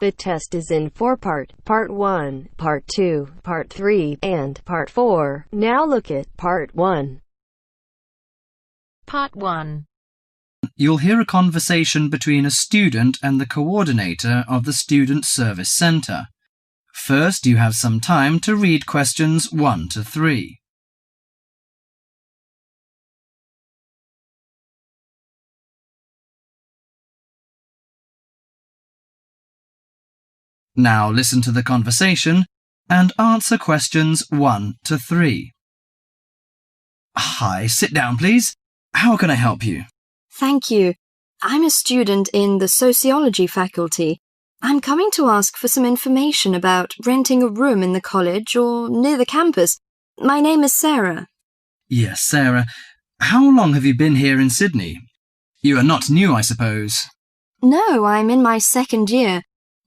The test is in 4-part, Part 1, Part 2, Part 3, and Part 4. Now look at Part 1. Part 1. You'll hear a conversation between a student and the coordinator of the Student Service Centre. First, you have some time to read questions 1 to 3. Now listen to the conversation and answer questions 1 to 3. Hi, sit down please. How can I help you? Thank you. I'm a student in the sociology faculty. I'm coming to ask for some information about renting a room in the college or near the campus. My name is Sarah. Yes, Sarah. How long have you been here in Sydney? You are not new, I suppose. No, I'm in my 2nd year.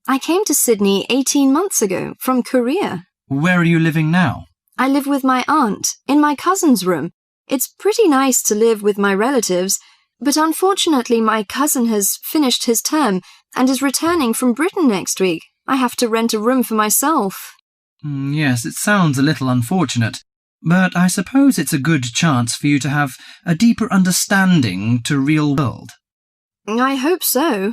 I came to Sydney 18 months ago from Korea. Where are you living now? I live with my aunt in my cousin's room. It's pretty nice to live with my relatives, but unfortunately my cousin has finished his term and is returning from Britain next week. I have to rent a room for myself. Yes, it sounds a little unfortunate, but I suppose it's a good chance for you to have a deeper understanding to real world. I hope so.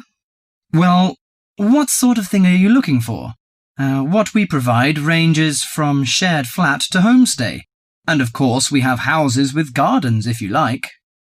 Well, what sort of thing are you looking for? What we provide ranges from shared flat to homestay. And of course we have houses with gardens if you like.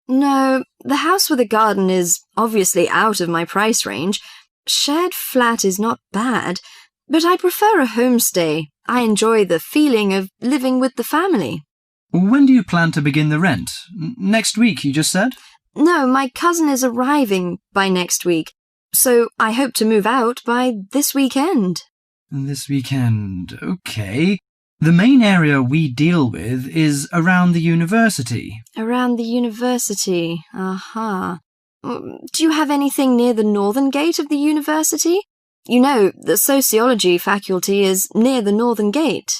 No, the house with a garden is obviously out of my price range. Shared flat is not bad, but I prefer a homestay. I enjoy the feeling of living with the family. When do you plan to begin the rent? Next week, you just said? No, my cousin is arriving by next week, so I hope to move out by this weekend. This weekend, okay. The main area we deal with is around the university. Around the university, aha. Do you have anything near the northern gate of the university? You know, the sociology faculty is near the northern gate.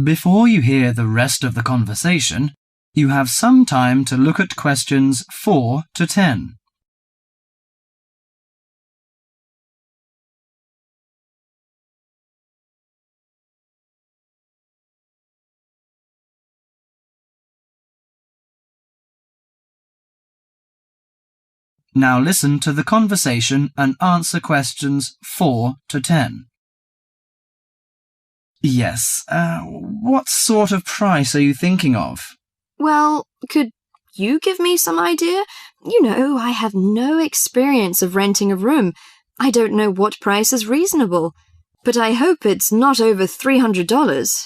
Before you hear the rest of the conversation, you have some time to look at questions 4 to 10. Now listen to the conversation and answer questions 4 to 10. Yes, what sort of price are you thinking of? Well, could you give me some idea? You know, I have no experience of renting a room. I don't know what price is reasonable, but I hope it's not over $300.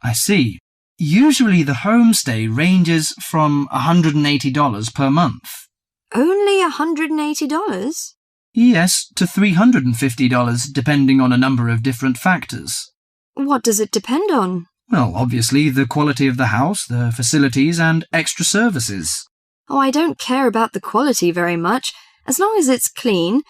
I see. Usually the homestay ranges from $180 per month. Only $180? Yes, to $350 depending on a number of different factors. What does it depend on? Well, obviously the quality of the house, the facilities and extra services. Oh, I don't care about the quality very much, as long as it's clean.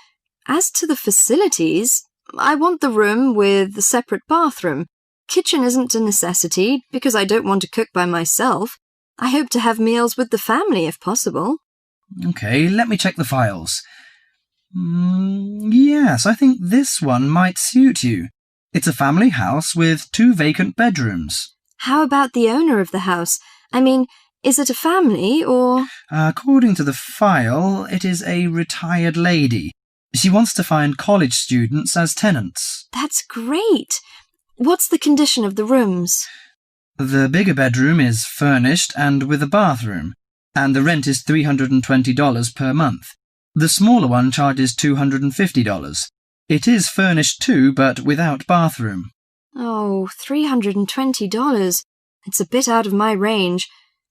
As to the facilities, I want the room with a separate bathroom. Kitchen isn't a necessity, because I don't want to cook by myself. I hope to have meals with the family if possible. Okay, let me check the files. Yes, I think this one might suit you. It's a family house with 2 vacant bedrooms. How about the owner of the house? I mean, is it a family or... According to the file, it is a retired lady. She wants to find college students as tenants. That's great. What's the condition of the rooms? The bigger bedroom is furnished and with a bathroom, and the rent is $320 per month. The smaller one charges $250. It is furnished too, but without bathroom. Oh, $320. It's a bit out of my range,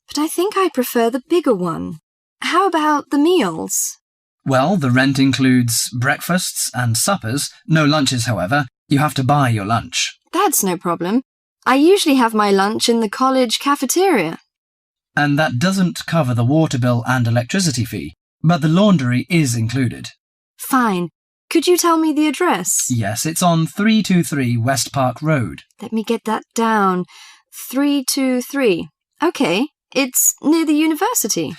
but I think I prefer the bigger one. How about the meals? Well, the rent includes breakfasts and suppers. No lunches, however. You have to buy your lunch. That's no problem. I usually have my lunch in the college cafeteria. And that doesn't cover the water bill and electricity fee, but the laundry is included. Fine. Could you tell me the address? Yes, it's on 323 West Park Road. Let me get that down. 323. Okay, it's near the university.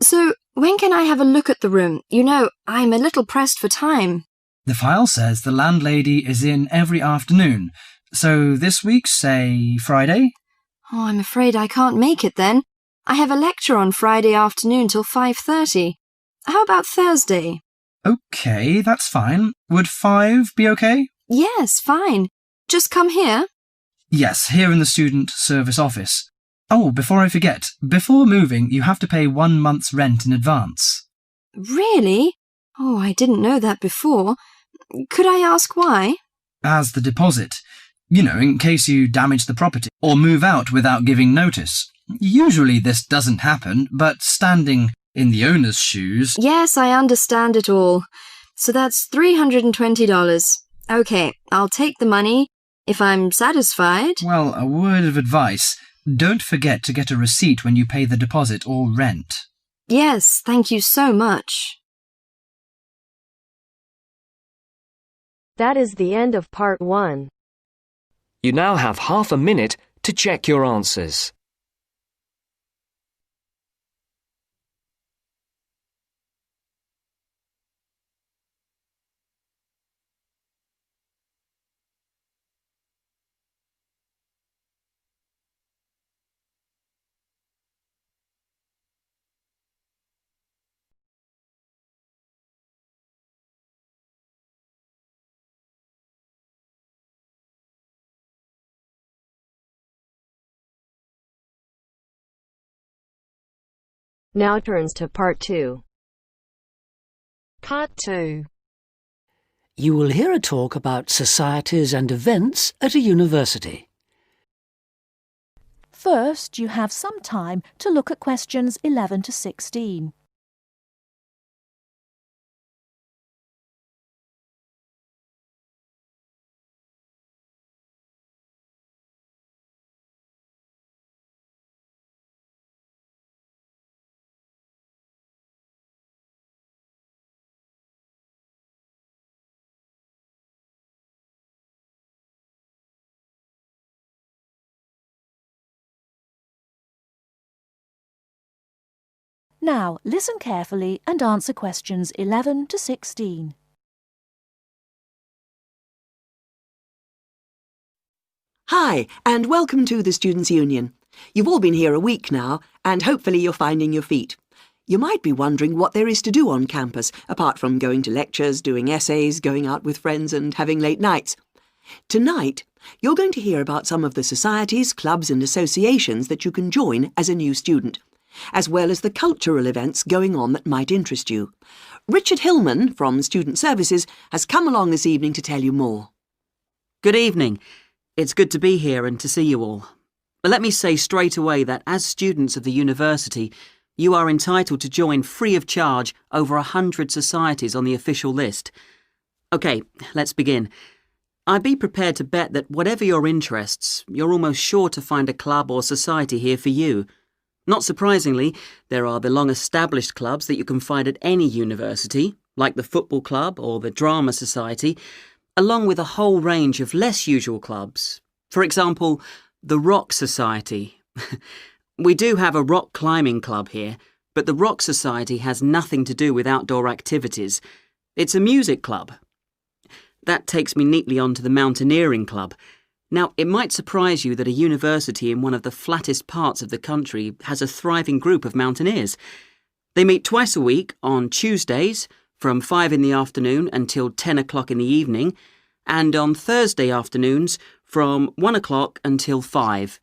So, when can I have a look at the room? You know, I'm a little pressed for time. The file says the landlady is in every afternoon. So this week, say Friday? Oh, I'm afraid I can't make it then. I have a lecture on Friday afternoon till 5:30. How about Thursday? OK, that's fine. Would 5 be OK? Yes, fine. Just come here. Yes, here in the student service office. Oh, before I forget, before moving, you have to pay 1 month's rent in advance. Really? Oh, I didn't know that before. Could I ask why? As the deposit. You know, in case you damage the property or move out without giving notice. Usually this doesn't happen, but standing in the owner's shoes... Yes, I understand it all. So that's $320. Okay, I'll take the money if I'm satisfied. Well, a word of advice. Don't forget to get a receipt when you pay the deposit or rent. Yes, thank you so much. That is the end of part 1. You now have half a minute to check your answers. Now turns to part 2. Part 2. You will hear a talk about societies and events at a university. First, you have some time to look at questions 11 to 16. Now, listen carefully and answer questions 11 to 16. Hi, and welcome to the Students' Union. You've all been here a week now, and hopefully you're finding your feet. You might be wondering what there is to do on campus, apart from going to lectures, doing essays, going out with friends and having late nights. Tonight, you're going to hear about some of the societies, clubs and associations that you can join as a new student, as well as the cultural events going on that might interest you. Richard Hillman from Student Services has come along this evening to tell you more. Good evening. It's good to be here and to see you all. But let me say straight away that as students of the university, you are entitled to join free of charge over 100 societies on the official list. OK, let's begin. I'd be prepared to bet that whatever your interests, you're almost sure to find a club or society here for you. Not surprisingly, there are the long-established clubs that you can find at any university, like the football club or the drama society, along with a whole range of less usual clubs. For example, the Rock Society. We do have a rock climbing club here, but the Rock Society has nothing to do with outdoor activities. It's a music club. That takes me neatly on to the Mountaineering Club. Now, it might surprise you that a university in one of the flattest parts of the country has a thriving group of mountaineers. They meet twice a week on Tuesdays from 5 in the afternoon until 10 o'clock in the evening, and on Thursday afternoons from 1 o'clock until 5.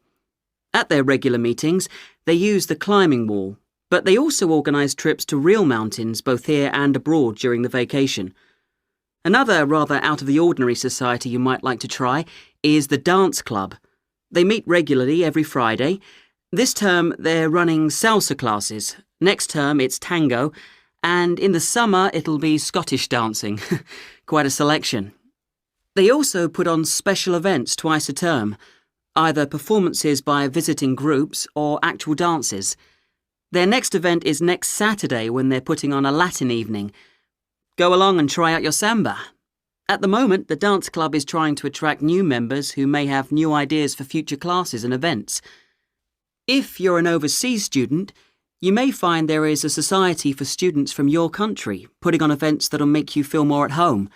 At their regular meetings, they use the climbing wall, but they also organise trips to real mountains both here and abroad during the vacation. Another rather out-of-the-ordinary society you might like to try is the Dance Club. They meet regularly every Friday. This term they're running salsa classes. Next term it's tango. And in the summer it'll be Scottish dancing. Quite a selection. They also put on special events twice a term, either performances by visiting groups or actual dances. Their next event is next Saturday when they're putting on a Latin evening. Go along and try out your samba. At the moment, the dance club is trying to attract new members who may have new ideas for future classes and events. If you're an overseas student, you may find there is a society for students from your country putting on events that'll make you feel more at home.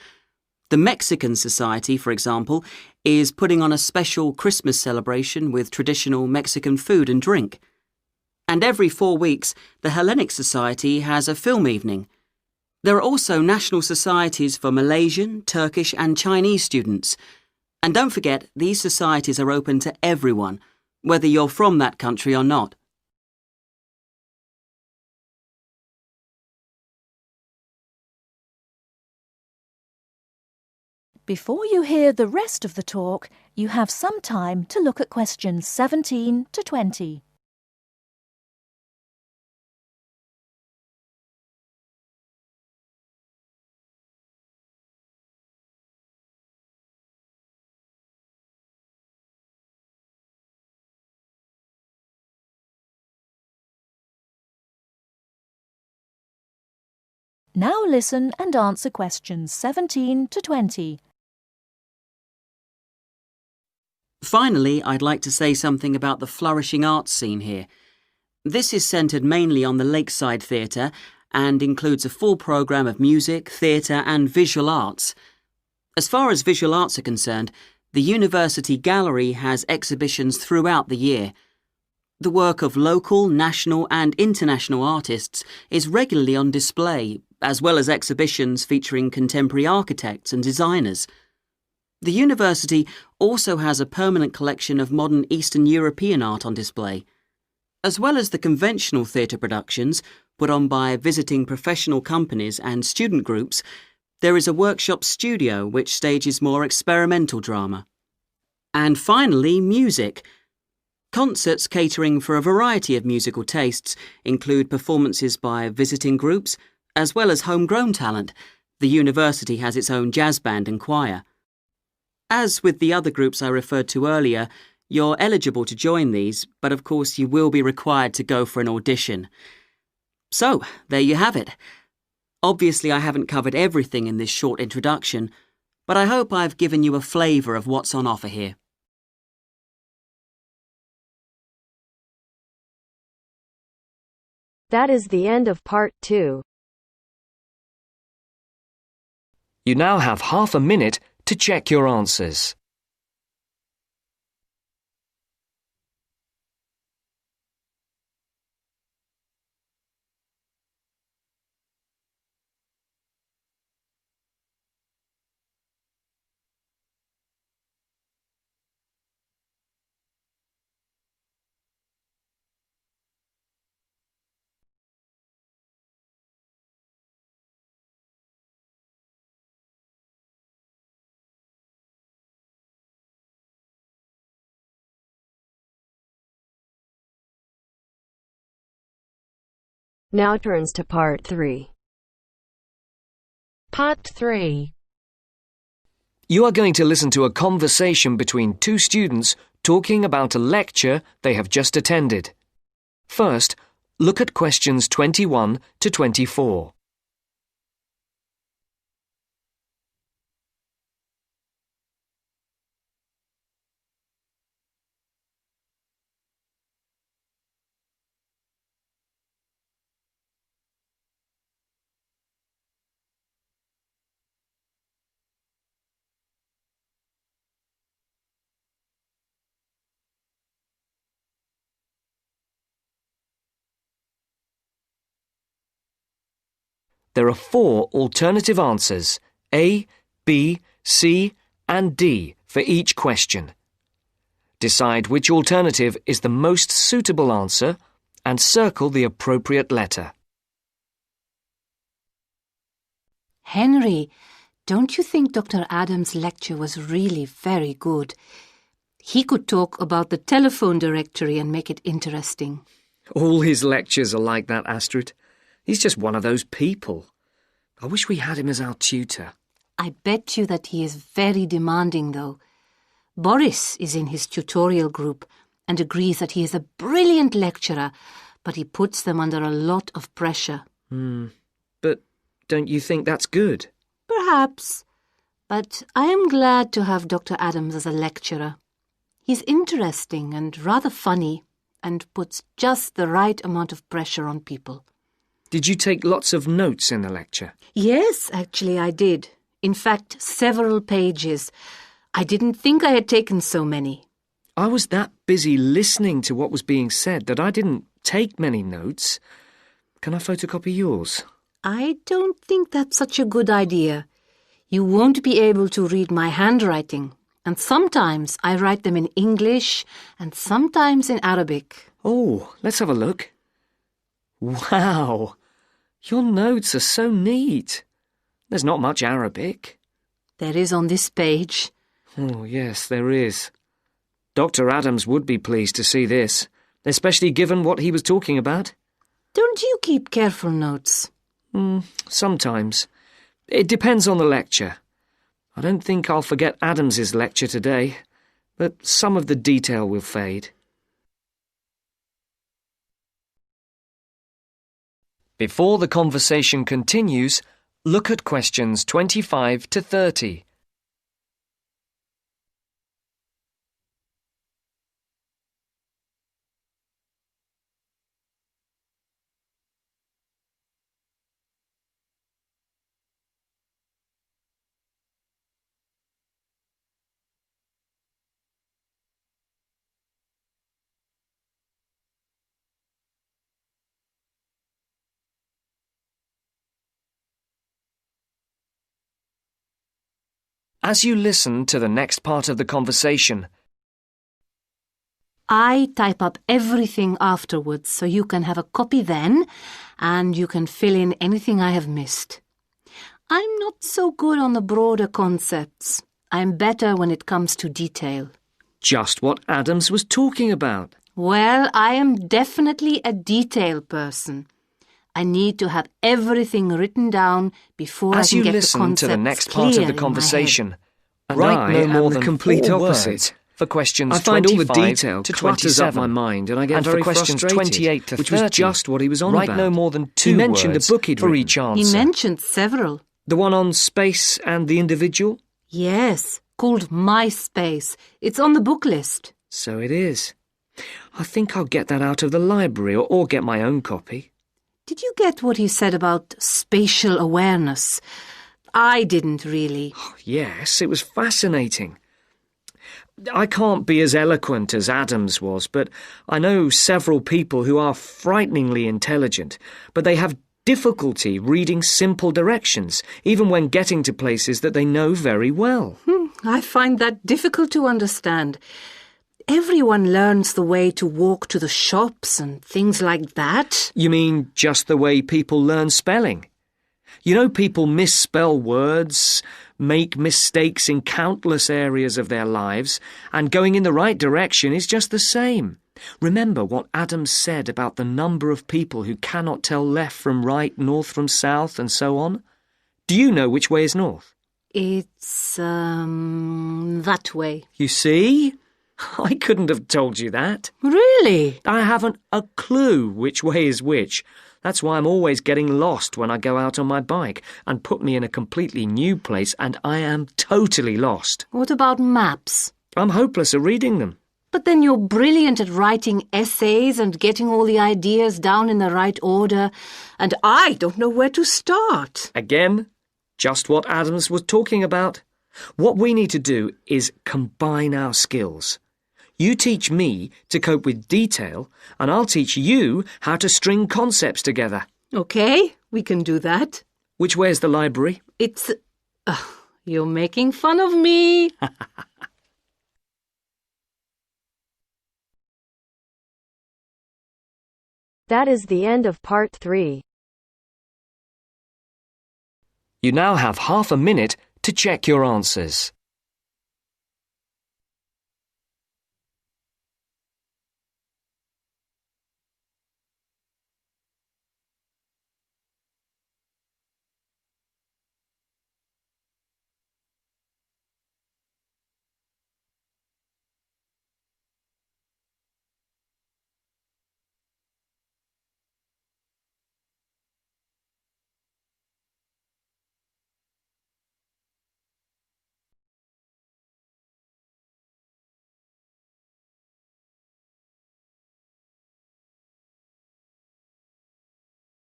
The Mexican Society, for example, is putting on a special Christmas celebration with traditional Mexican food and drink. And every 4 weeks, the Hellenic Society has a film evening. There are also national societies for Malaysian, Turkish and Chinese students. And don't forget, these societies are open to everyone, whether you're from that country or not. Before you hear the rest of the talk, you have some time to look at questions 17 to 20. Now listen and answer questions 17 to 20. Finally, I'd like to say something about the flourishing arts scene here. This is centred mainly on the Lakeside Theatre and includes a full programme of music, theatre and visual arts. As far as visual arts are concerned, the University Gallery has exhibitions throughout the year. The work of local, national and international artists is regularly on display, as well as exhibitions featuring contemporary architects and designers. The university also has a permanent collection of modern Eastern European art on display. As well as the conventional theatre productions put on by visiting professional companies and student groups, there is a workshop studio which stages more experimental drama. And finally, music. Concerts catering for a variety of musical tastes include performances by visiting groups, as well as homegrown talent. The university has its own jazz band and choir. As with the other groups I referred to earlier, you're eligible to join these, but of course you will be required to go for an audition. So, there you have it. Obviously I haven't covered everything in this short introduction, but I hope I've given you a flavour of what's on offer here. That is the end of part 2. You now have half a minute to check your answers. Now turns to part 3. Part 3. You are going to listen to a conversation between two students talking about a lecture they have just attended. First, look at questions 21 to 24. There are 4 alternative answers, A, B, C, and D, for each question. Decide which alternative is the most suitable answer and circle the appropriate letter. Henry, don't you think Dr. Adams' lecture was really very good? He could talk about the telephone directory and make it interesting. All his lectures are like that, Astrid. He's just one of those people. I wish we had him as our tutor. I bet you that he is very demanding, though. Boris is in his tutorial group and agrees that he is a brilliant lecturer, but he puts them under a lot of pressure. But don't you think that's good? Perhaps. but I am glad to have Dr. Adams as a lecturer. He's interesting and rather funny and puts just the right amount of pressure on people. Did you take lots of notes in the lecture? Yes, actually I did. In fact, several pages. I didn't think I had taken so many. I was that busy listening to what was being said that I didn't take many notes. Can I photocopy yours? I don't think that's such a good idea. You won't be able to read my handwriting, and sometimes I write them in English and sometimes in Arabic. Oh, let's have a look. Wow! Your notes are so neat. There's not much Arabic. There is on this page. Oh, yes, there is. Dr. Adams would be pleased to see this, especially given what he was talking about. Don't you keep careful notes? Sometimes. It depends on the lecture. I don't think I'll forget Adams's lecture today, but some of the detail will fade. Before the conversation continues, look at questions 25 to 30. As you listen to the next part of the conversation, I type up everything afterwards so you can have a copy then and you can fill in anything I have missed. I'm not so good on the broader concepts. I'm better when it comes to detail. just what Adams was talking about. Well, I am definitely a detail person. I need to have everything written down before I can get the concepts clear in my head. As you listen to the next part of the conversation, write no more than the complete opposite. For questions I find all the 25 detail to clutters 27, up my mind, and I get and very for questions frustrated, 28 to which 30, was just what he was on write about. no more than two He mentioned words the book he'd for written. each answer. He mentioned several. The one on space and the individual? Yes, called MySpace. It's on the book list. So it is. I think I'll get that out of the library or get my own copy. Did you get what he said about spatial awareness? I didn't really. Yes, it was fascinating. I can't be as eloquent as Adams was, but I know several people who are frighteningly intelligent, but they have difficulty reading simple directions, even when getting to places that they know very well. I find that difficult to understand. Everyone learns the way to walk to the shops and things like that. You mean just the way people learn spelling? You know, people misspell words, make mistakes in countless areas of their lives, and going in the right direction is just the same. Remember what Adams said about the number of people who cannot tell left from right, north from south, and so on? Do you know which way is north? It's, that way. You see? I couldn't have told you that. Really? I haven't a clue which way is which. That's why I'm always getting lost when I go out on my bike, and put me in a completely new place and I am totally lost. What about maps? I'm hopeless at reading them. But then you're brilliant at writing essays and getting all the ideas down in the right order, and I don't know where to start. Again, just what Adams was talking about. What we need to do is combine our skills. You teach me to cope with detail, and I'll teach you how to string concepts together. Okay, we can do that. Which way is the library? It's... you're making fun of me. That is the end of part 3. You now have half a minute to check your answers.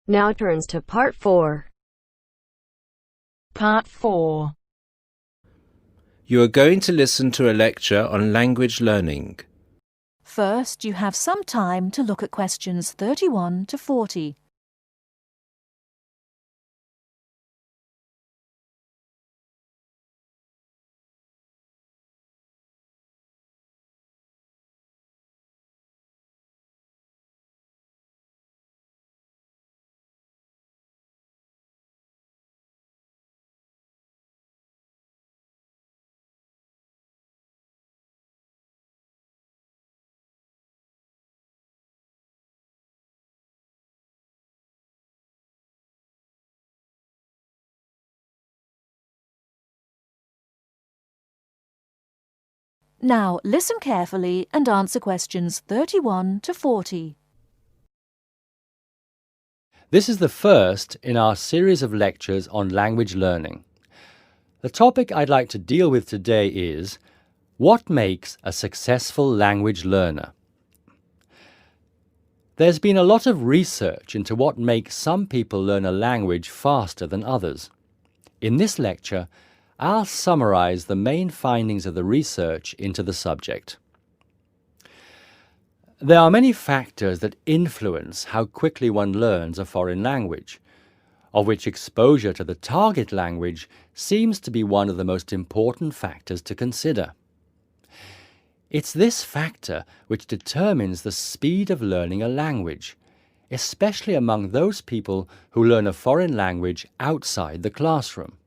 Now turns to Part 4. Part 4. You are going to listen to a lecture on language learning. First, you have some time to look at questions 31 to 40. Now, listen carefully and answer questions 31 to 40. This is the first in our series of lectures on language learning. The topic I'd like to deal with today is what makes a successful language learner? There's been a lot of research into what makes some people learn a language faster than others. In this lecture, I'll summarize the main findings of the research into the subject. There are many factors that influence how quickly one learns a foreign language, of which exposure to the target language seems to be one of the most important factors to consider. It's this factor which determines the speed of learning a language, especially among those people who learn a foreign language outside the classroom.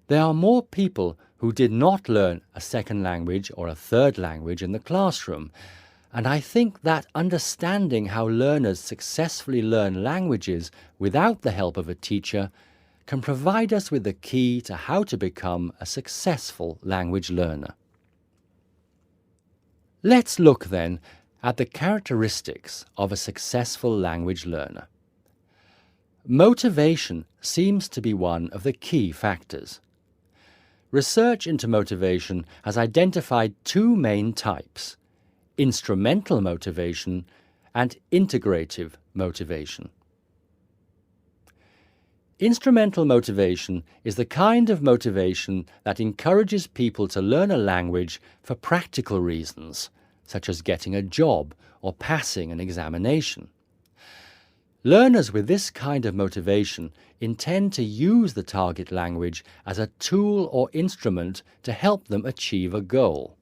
There are more people who did not learn a second language or a third language in the classroom, and I think that understanding how learners successfully learn languages without the help of a teacher can provide us with the key to how to become a successful language learner. Let's look then at the characteristics of a successful language learner. Motivation seems to be one of the key factors. Research into motivation has identified two main types: instrumental motivation and integrative motivation. Instrumental motivation is the kind of motivation that encourages people to learn a language for practical reasons, such as getting a job or passing an examination. Learners with this kind of motivation intend to use the target language as a tool or instrument to help them achieve a goal.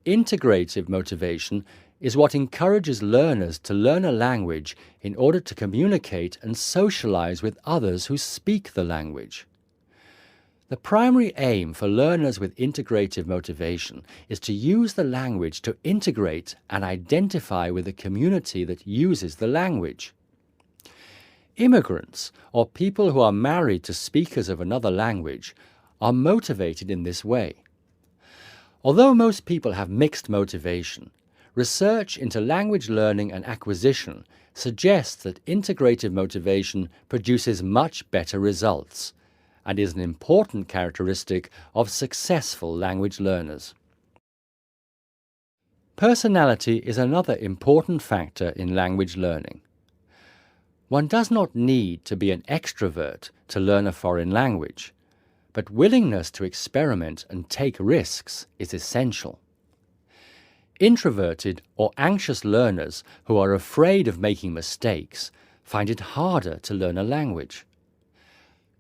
Integrative motivation is what encourages learners to learn a language in order to communicate and socialize with others who speak the language. The primary aim for learners with integrative motivation is to use the language to integrate and identify with the community that uses the language. Immigrants, or people who are married to speakers of another language, are motivated in this way. Although most people have mixed motivation, research into language learning and acquisition suggests that integrative motivation produces much better results and is an important characteristic of successful language learners. Personality is another important factor in language learning. One does not need to be an extrovert to learn a foreign language, but willingness to experiment and take risks is essential. Introverted or anxious learners who are afraid of making mistakes find it harder to learn a language.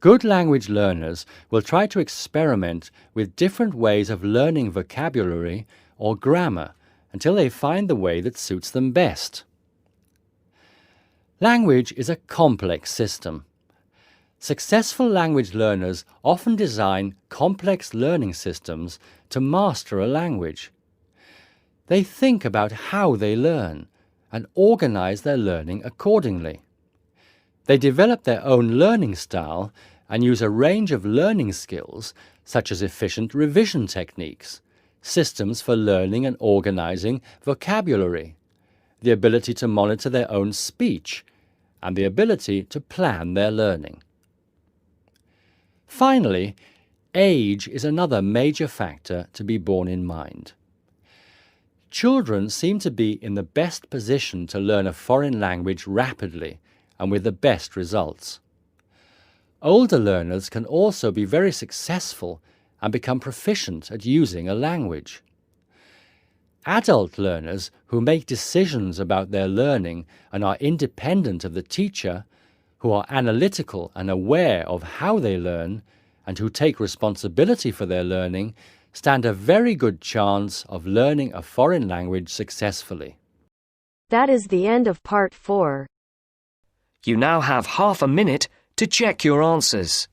Good language learners will try to experiment with different ways of learning vocabulary or grammar until they find the way that suits them best. Language is a complex system. Successful language learners often design complex learning systems to master a language. They think about how they learn and organize their learning accordingly. They develop their own learning style and use a range of learning skills such as efficient revision techniques, systems for learning and organizing vocabulary, the ability to monitor their own speech, and the ability to plan their learning. Finally, age is another major factor to be borne in mind. Children seem to be in the best position to learn a foreign language rapidly and with the best results. Older learners can also be very successful and become proficient at using a language. Adult learners who make decisions about their learning and are independent of the teacher, who are analytical and aware of how they learn, and who take responsibility for their learning, stand a very good chance of learning a foreign language successfully. That is the end of part 4. You now have half a minute to check your answers.